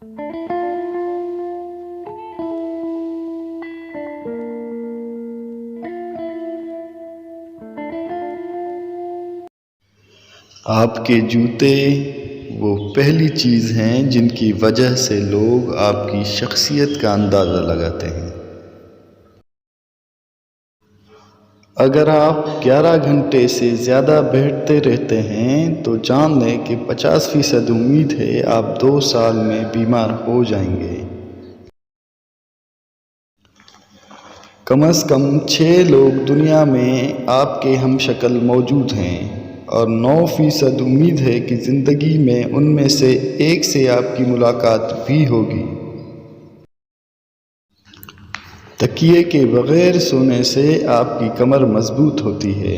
آپ کے جوتے وہ پہلی چیز ہیں جن کی وجہ سے لوگ آپ کی شخصیت کا اندازہ لگاتے ہیں۔ اگر آپ 11 گھنٹے سے زیادہ بیٹھتے رہتے ہیں تو جان لیں کہ 50% امید ہے آپ 2 سال میں بیمار ہو جائیں گے۔ کم از کم 6 لوگ دنیا میں آپ کے ہم شکل موجود ہیں، اور 9% امید ہے کہ زندگی میں ان میں سے ایک سے آپ کی ملاقات بھی ہوگی۔ تکیے کے بغیر سونے سے آپ کی کمر مضبوط ہوتی ہے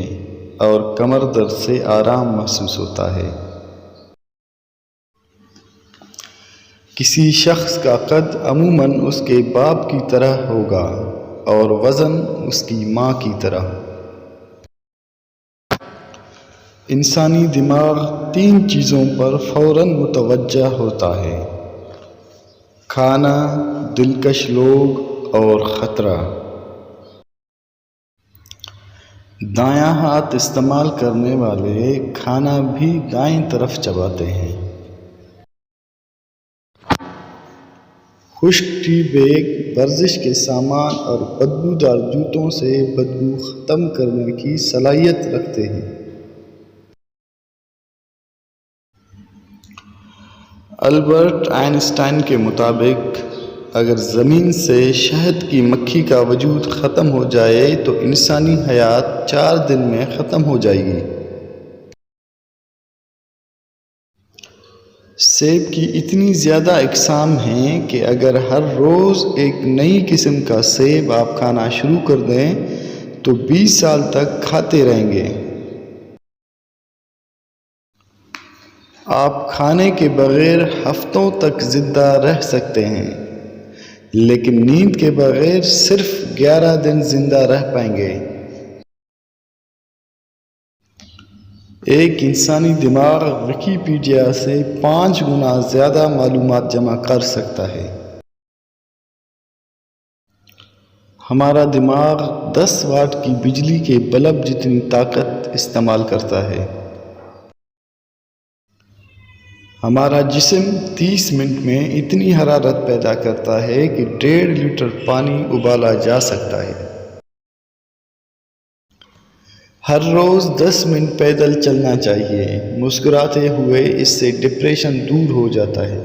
اور کمر درد سے آرام محسوس ہوتا ہے۔ کسی شخص کا قد عموماً اس کے باپ کی طرح ہوگا اور وزن اس کی ماں کی طرح۔ انسانی دماغ 3 چیزوں پر فوراً متوجہ ہوتا ہے: کھانا، دلکش لوگ اور خطرہ۔ دایاں ہاتھ استعمال کرنے والے کھانا بھی دائیں طرف چباتے ہیں۔ خشک ٹی بیگ ورزش کے سامان اور بدبودار جوتوں سے بدبو ختم کرنے کی صلاحیت رکھتے ہیں۔ البرٹ آئن اسٹائن کے مطابق اگر زمین سے شہد کی مکھی کا وجود ختم ہو جائے تو انسانی حیات 4 دن میں ختم ہو جائے گی۔ سیب کی اتنی زیادہ اقسام ہیں کہ اگر ہر روز ایک نئی قسم کا سیب آپ کھانا شروع کر دیں تو 20 سال تک کھاتے رہیں گے۔ آپ کھانے کے بغیر ہفتوں تک زندہ رہ سکتے ہیں، لیکن نیند کے بغیر صرف 11 دن زندہ رہ پائیں گے۔ ایک انسانی دماغ ویکیپیڈیا سے 5 گنا زیادہ معلومات جمع کر سکتا ہے۔ ہمارا دماغ 10 واٹ کی بجلی کے بلب جتنی طاقت استعمال کرتا ہے۔ ہمارا جسم 30 منٹ میں اتنی حرارت پیدا کرتا ہے کہ 1.5 لیٹر پانی ابالا جا سکتا ہے۔ ہر روز 10 منٹ پیدل چلنا چاہیے۔ مسکراتے ہوئے اس سے ڈپریشن دور ہو جاتا ہے۔